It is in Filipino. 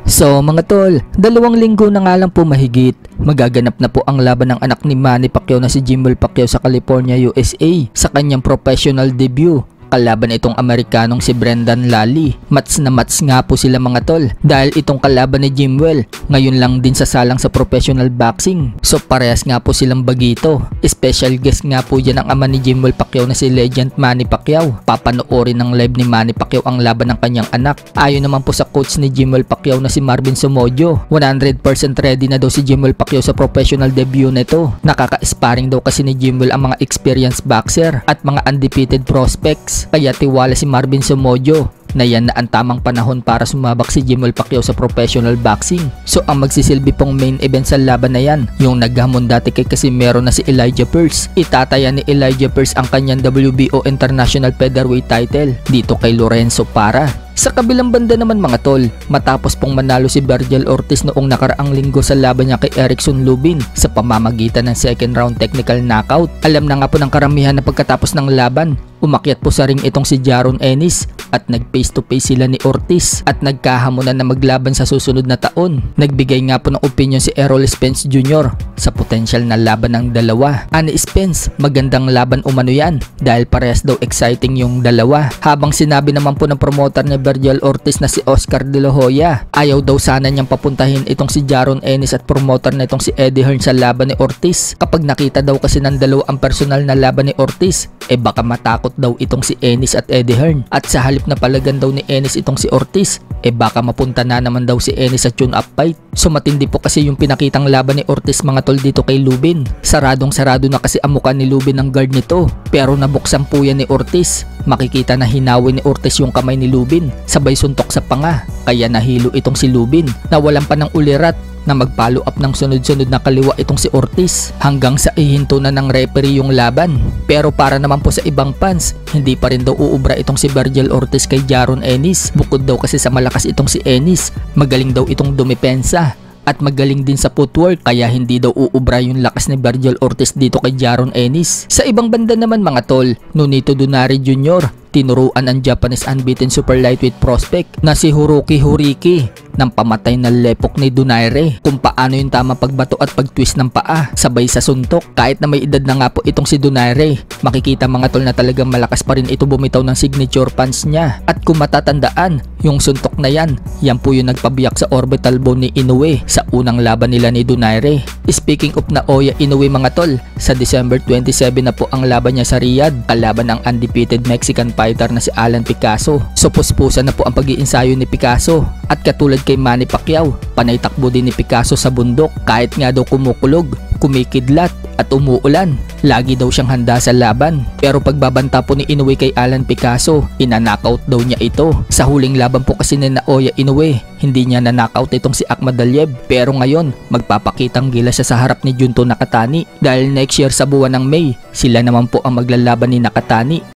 So mga tol, 2 linggo na nga lang po mahigit, magaganap na po ang laban ng anak ni Manny Pacquiao na si Jimwell Pacquiao sa California, USA sa kanyang professional debut. Kalaban itong Amerikanong si Brendan Lally. Mats na mats nga po sila mga tol dahil itong kalaban ni Jimwell ngayon lang din sasalang sa professional boxing. So parehas nga po silang bagito. Special guest nga po dyan ang ama ni Jimwell Pacquiao na si Legend Manny Pacquiao. Papanoorin ng live ni Manny Pacquiao ang laban ng kanyang anak. Ayon naman po sa coach ni Jimwell Pacquiao na si Marvin Somojo, 100% ready na daw si Jimwell Pacquiao sa professional debut nito. Nakaka-sparring daw kasi ni Jimwell ang mga experienced boxer at mga undefeated prospects. Kaya tiwala si Marvin Somojo na yan na ang tamang panahon para sumabak si Jimwell Pacquiao sa professional boxing. So ang magsisilbi pong main event sa laban na yan, yung naghamon dati kay Casimero na si Elijah Pearce. Itataya ni Elijah Pearce ang kanyang WBO International Featherweight title dito kay Lorenzo Parra. Sa kabilang banda naman mga tol, matapos pong manalo si Vergil Ortiz noong nakaraang linggo sa laban niya kay Erickson Lubin sa pamamagitan ng second round technical knockout. Alam na nga po ng karamihan na pagkatapos ng laban, umakyat po sa ring itong si Jaron Ennis at nag face to face sila ni Ortiz at nagkahamunan na maglaban sa susunod na taon. Nagbigay nga po ng opinion si Errol Spence Jr. sa potensyal na laban ng dalawa. Ani Spence, magandang laban umano yan dahil parehas daw exciting yung dalawa. Habang sinabi naman po ng promoter ni Vergil Ortiz na si Oscar De La Hoya, ayaw daw sana niyang papuntahin itong si Jaron Ennis at promoter na itong si Eddie Hearn sa laban ni Ortiz. Kapag nakita daw kasi ng dalawa ang personal na laban ni Ortiz, baka matakot daw itong si Ennis at Eddie Hearn. At sa halip na palagan daw ni Ennis itong si Ortiz, baka mapunta na naman daw si Ennis sa tune-up fight. So matindi po kasi yung pinakitang laban ni Ortiz mga tol dito kay Lubin. Saradong sarado na kasi ang mukha ni Lubin ng guard nito, pero nabuksan po yan ni Ortiz. Makikita na hinawi ni Ortiz yung kamay ni Lubin, sabay suntok sa panga, kaya nahilo itong si Lubin. Nawalan pa ng ulirat na mag-follow up ng sunod-sunod na kaliwa itong si Ortiz hanggang sa ihinto na ng referee yung laban. Pero para naman po sa ibang fans, hindi pa rin daw uubra itong si Vergil Ortiz kay Jaron Ennis. Bukod daw kasi sa malakas itong si Ennis, magaling daw itong dumepensa at magaling din sa footwork, kaya hindi daw uubra yung lakas ni Vergil Ortiz dito kay Jaron Ennis. Sa ibang banda naman mga tol, Nonito Donaire Jr. tinuruan ang Japanese unbeaten super lightweight prospect na si Hiroki Horiki ng pamatay na lepok ni Donaire kung paano yung tamang pagbato at pagtwist ng paa sabay sa suntok. Kahit na may edad na nga po itong si Donaire, makikita mga tol na talagang malakas pa rin ito bumitaw ng signature punch niya. At kung matatandaan, yung suntok na yan po yung nagpabiyak sa orbital bone ni Inoue sa unang laban nila ni Donaire. Speaking of Naoya Inoue mga tol, sa December 27 na po ang laban niya sa Riyadh kalaban ng undefeated Mexican fighter na si Alan Picasso. So puspusan na po ang pag-iinsayo ni Picasso at katulad kay Manny Pacquiao, panay takbo din ni Picasso sa bundok kahit nga daw kumukulog, kumikidlat at umuulan. Lagi daw siyang handa sa laban. Pero pagbabanta po ni Inoue kay Alan Picasso, ina-knockout daw niya ito. Sa huling laban po kasi ni Naoya Inoue, hindi niya na-knockout itong si Akhmad Aliyev. Pero ngayon, magpapakitang gilas siya sa harap ni Junto Nakatani dahil next year sa buwan ng May, sila naman po ang maglalaban ni Nakatani.